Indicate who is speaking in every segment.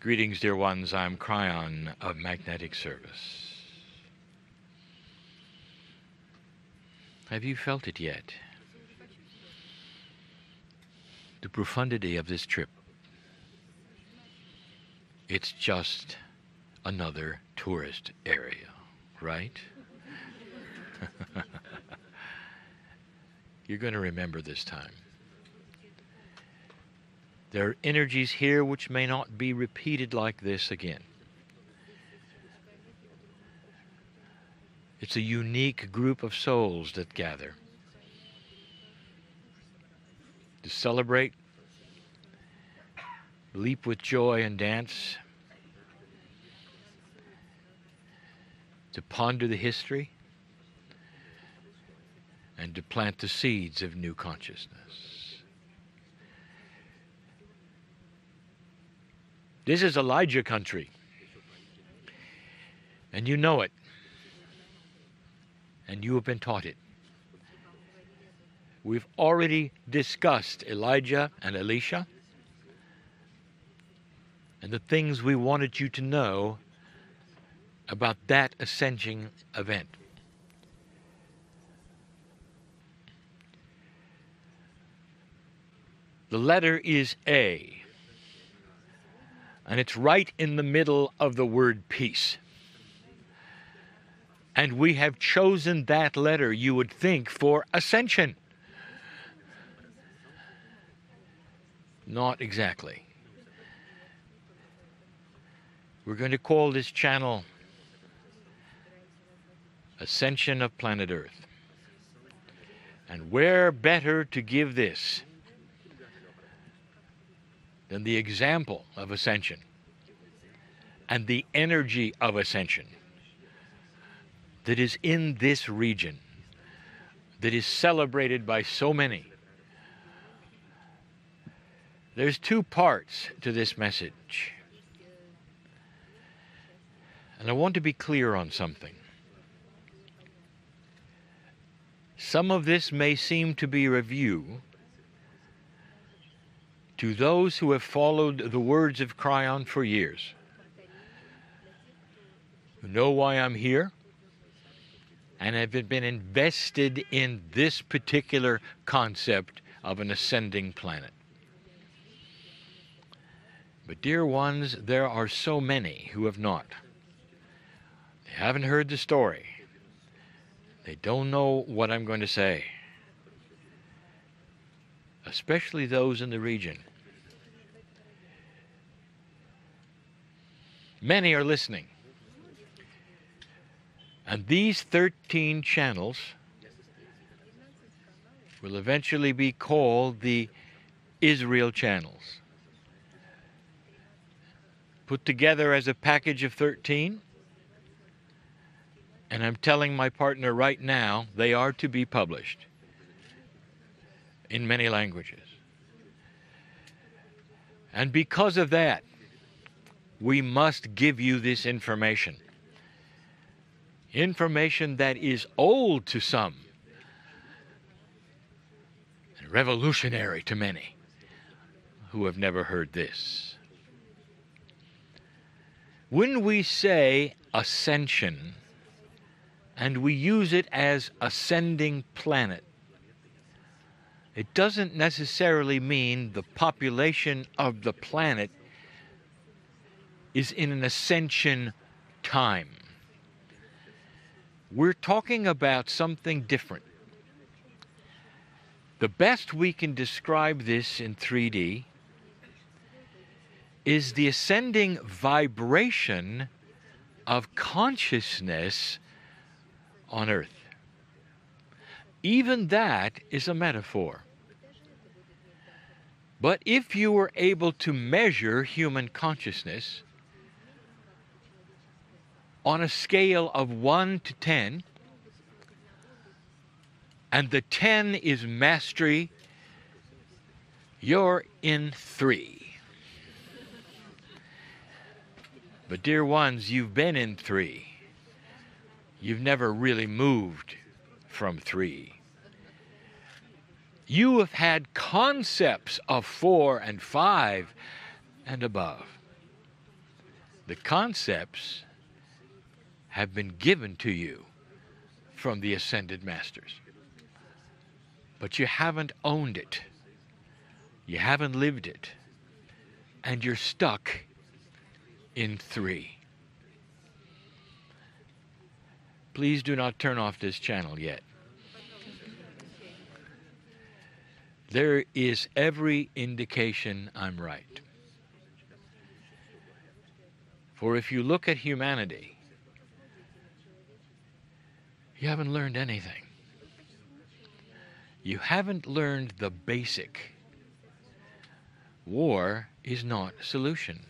Speaker 1: Greetings, dear ones. I'm Kryon of Magnetic Service. Have you felt it yet? The profundity of this trip. It's just another tourist area, right? You're going to remember this time. There are energies here which may not be repeated like this again. It's a unique group of souls that gather to celebrate, leap with joy and dance, to ponder the history, and to plant the seeds of new consciousness. This is Elijah country, and you know it, and you have been taught it. We've already discussed Elijah and Elisha and the things we wanted you to know about that ascension event. The letter is A. And it's right in the middle of the word peace. And we have chosen that letter, you would think, for ascension. Not exactly. We're going to call this channel Ascension of Planet Earth. And where better to give this than the example of ascension and the energy of ascension that is in this region, that is celebrated by so many. There's two parts to this message. And I want to be clear on something. Some of this may seem to be review to those who have followed the words of Kryon for years, who know why I'm here, and have been invested in this particular concept of an ascending planet. But dear ones, there are so many who have not. They haven't heard the story. They don't know what I'm going to say, especially those in the region. Many are listening. And these 13 channels will eventually be called the Israel channels. Put together as a package of 13. And I'm telling my partner right now, they are to be published in many languages. And because of that, we must give you this information. Information that is old to some and revolutionary to many who have never heard this. When we say ascension, and we use it as ascending planet, it doesn't necessarily mean the population of the planet is in an ascension time. We're talking about something different. The best we can describe this in 3D is the ascending vibration of consciousness on Earth. Even that is a metaphor. But if you were able to measure human consciousness on a scale of 1 to 10, and the 10 is mastery, you're in 3. But dear ones, you've been in 3. You've never really moved from 3. You have had concepts of 4 and 5 and above. The concepts have been given to you from the ascended masters. But you haven't owned it. You haven't lived it. And you're stuck in 3. Please do not turn off this channel yet. There is every indication I'm right. For if you look at humanity, you haven't learned anything. You haven't learned the basic. War is not a solution.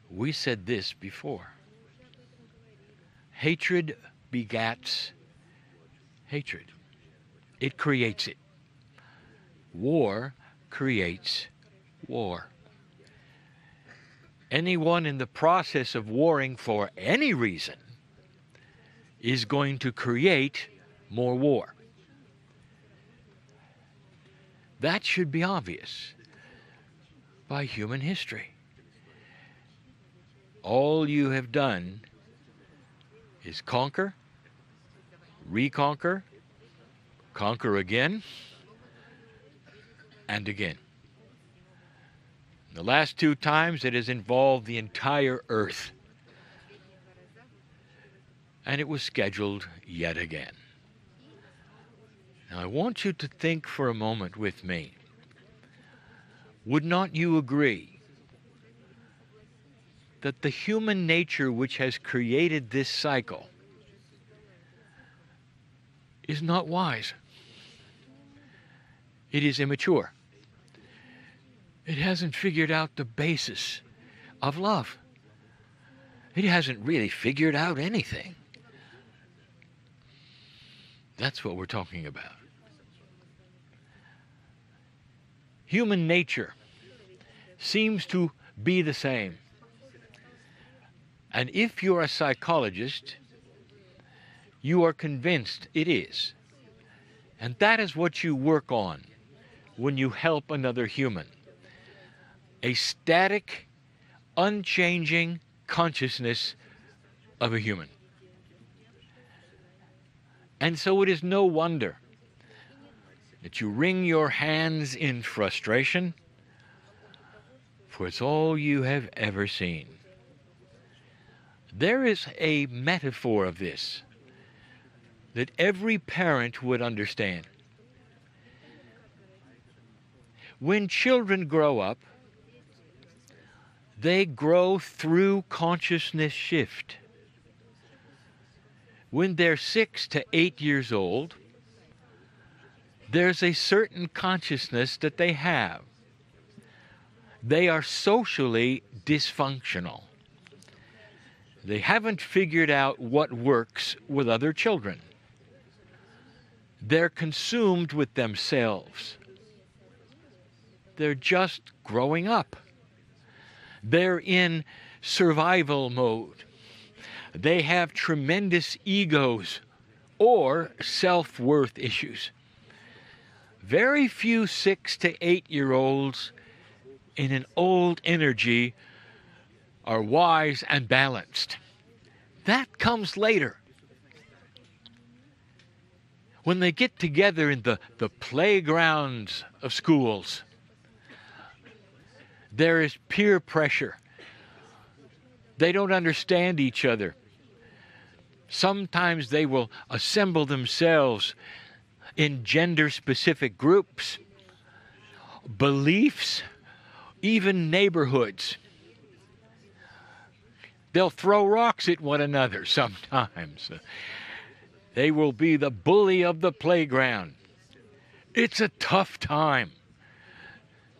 Speaker 1: We said this before. Hatred begats hatred. It creates it. War creates war. Anyone in the process of warring for any reason is going to create more war. That should be obvious by human history. All you have done is conquer, reconquer, conquer again, and again. The last 2 times it has involved the entire earth. And it was scheduled yet again. Now I want you to think for a moment with me. Would not you agree that the human nature which has created this cycle is not wise? It is immature. It hasn't figured out the basis of love. It hasn't really figured out anything. That's what we're talking about. Human nature seems to be the same. And if you're a psychologist, you are convinced it is. And that is what you work on when you help another human. A static, unchanging consciousness of a human. And so it is no wonder that you wring your hands in frustration, for it's all you have ever seen. There is a metaphor of this that every parent would understand. When children grow up, they grow through consciousness shift. When they're 6 to 8 years old, there's a certain consciousness that they have. They are socially dysfunctional. They haven't figured out what works with other children. They're consumed with themselves. They're just growing up. They're in survival mode. They have tremendous egos or self-worth issues. Very few 6 to 8-year-olds in an old energy are wise and balanced. That comes later. When they get together in the playgrounds of schools, there is peer pressure. They don't understand each other. Sometimes they will assemble themselves in gender-specific groups, beliefs, even neighborhoods. They'll throw rocks at one another sometimes. They will be the bully of the playground. It's a tough time.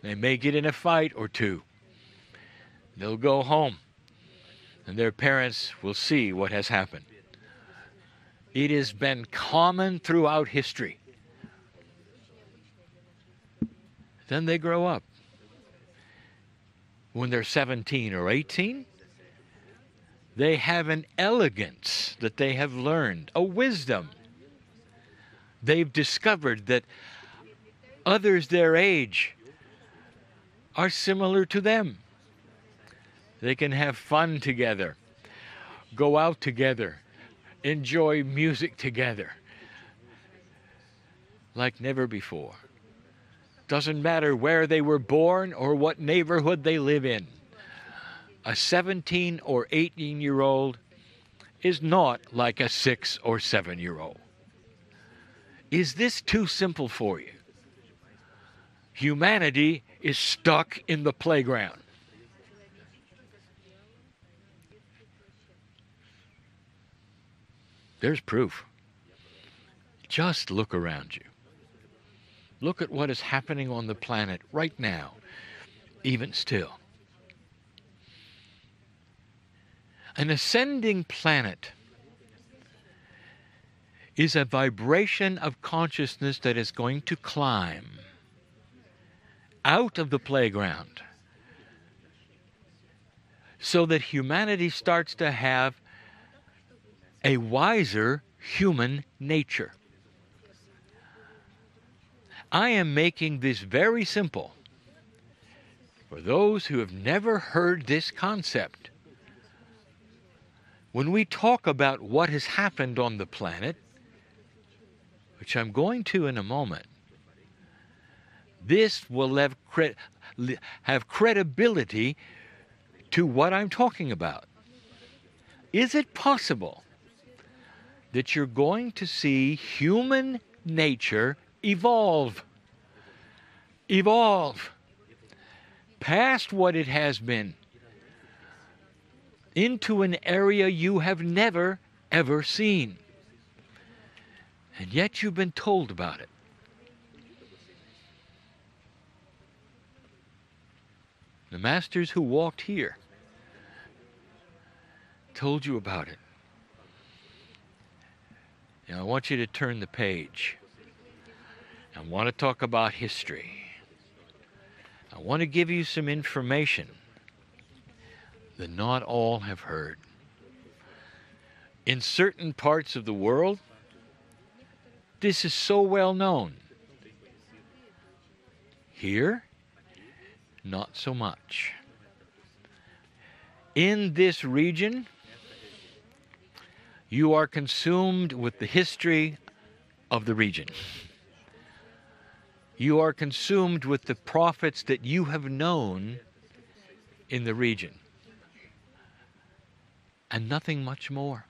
Speaker 1: They may get in a fight or two. They'll go home, and their parents will see what has happened. It has been common throughout history. Then they grow up. When they're 17 or 18, they have an elegance that they have learned, a wisdom. They've discovered that others their age are similar to them. They can have fun together, go out together, enjoy music together like never before. Doesn't matter where they were born or what neighborhood they live in. A 17 or 18-year-old is not like a 6 or 7-year-old. Is this too simple for you? Humanity is stuck in the playground. There's proof. Just look around you. Look at what is happening on the planet right now, even still. An ascending planet is a vibration of consciousness that is going to climb out of the playground so that humanity starts to have a wiser human nature. I am making this very simple for those who have never heard this concept. When we talk about what has happened on the planet, which I'm going to in a moment, this will have credibility to what I'm talking about. Is it possible that you're going to see human nature evolve past what it has been into an area you have never, ever seen? And yet you've been told about it. The masters who walked here told you about it. Now I want you to turn the page. I want to talk about history. I want to give you some information that not all have heard. In certain parts of the world, this is so well known. Here, not so much. In this region, you are consumed with the history of the region. You are consumed with the prophets that you have known in the region. And nothing much more.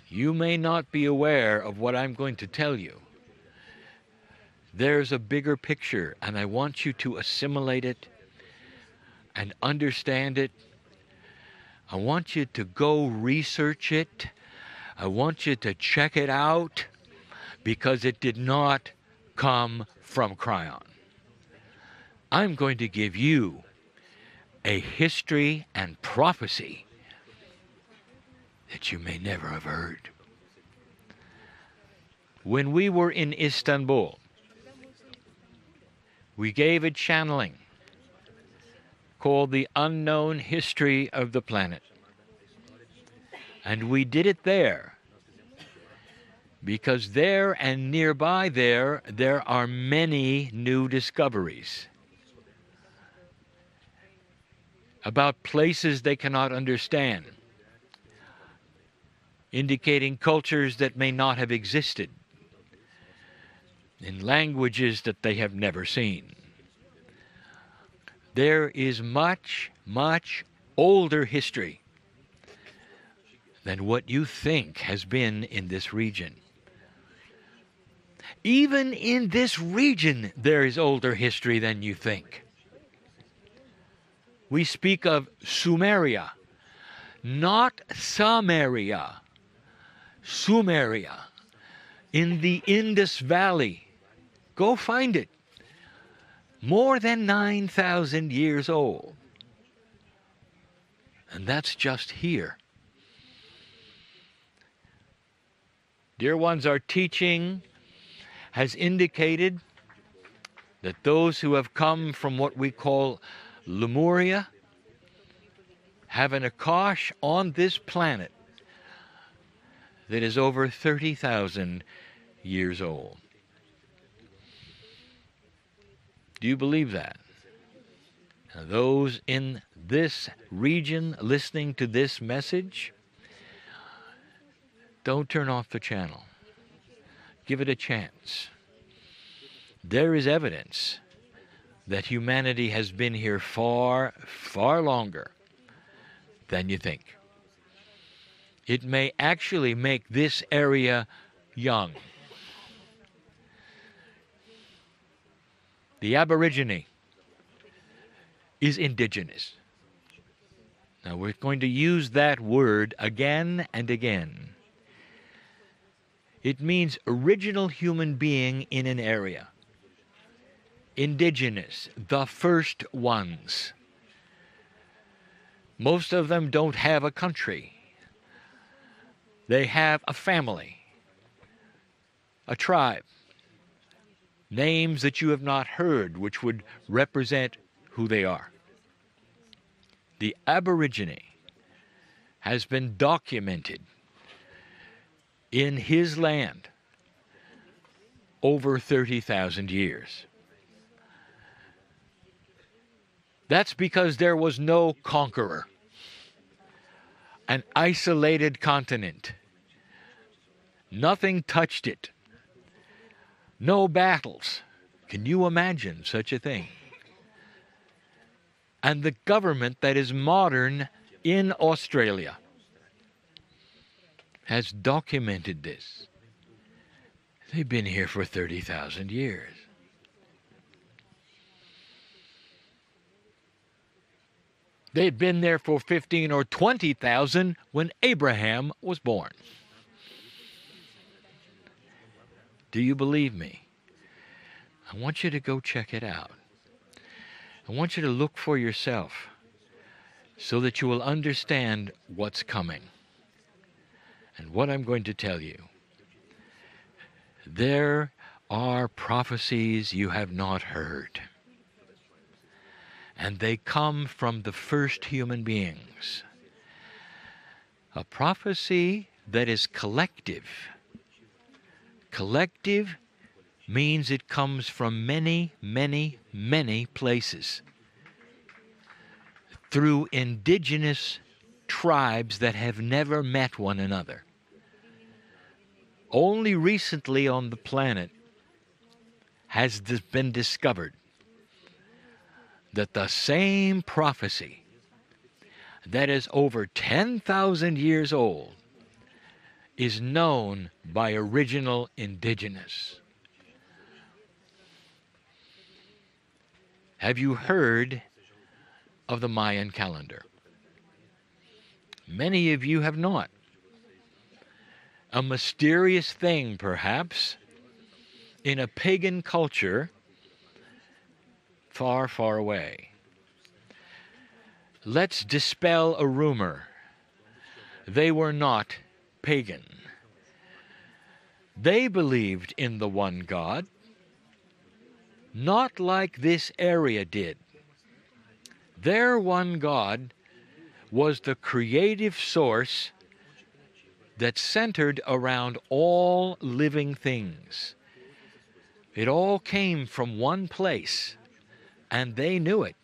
Speaker 1: You may not be aware of what I'm going to tell you. There's a bigger picture, and I want you to assimilate it and understand it. I want you to go research it. I want you to check it out, because it did not come from Kryon. I'm going to give you a history and prophecy that you may never have heard. When we were in Istanbul, we gave a channeling called The Unknown History of the Planet. And we did it there because there and nearby there are many new discoveries about places they cannot understand, indicating cultures that may not have existed, in languages that they have never seen. There is much, much older history than what you think has been in this region. Even in this region, there is older history than you think. We speak of Sumeria, not Samaria. Sumeria, in the Indus Valley. Go find it. More than 9,000 years old. And that's just here. Dear ones, our teaching has indicated that those who have come from what we call Lemuria have an Akash on this planet that is over 30,000 years old. Do you believe that? Those in this region listening to this message, don't turn off the channel. Give it a chance. There is evidence that humanity has been here far, far longer than you think. It may actually make this area young. The Aborigine is indigenous. Now we're going to use that word again and again. It means original human being in an area. Indigenous, the first ones. Most of them don't have a country. They have a family, a tribe, names that you have not heard, which would represent who they are. The Aborigine has been documented in his land over 30,000 years. That's because there was no conqueror, an isolated continent. Nothing touched it. No battles. Can you imagine such a thing? And the government that is modern in Australia has documented this. They've been here for 30,000 years. They'd been there for 15 or 20,000 when Abraham was born. Do you believe me? I want you to go check it out. I want you to look for yourself so that you will understand what's coming and what I'm going to tell you. There are prophecies you have not heard, and they come from the first human beings. A prophecy that is collective. Collective means it comes from many, many, many places, through indigenous tribes that have never met one another. Only recently on the planet has this been discovered that the same prophecy that is over 10,000 years old is known by original indigenous. Have you heard of the Mayan calendar? Many of you have not. A mysterious thing, perhaps, in a pagan culture far, far away. Let's dispel a rumor. They were not pagan. They believed in the one God, not like this area did. Their one God was the creative source that centered around all living things. It all came from one place, and they knew it.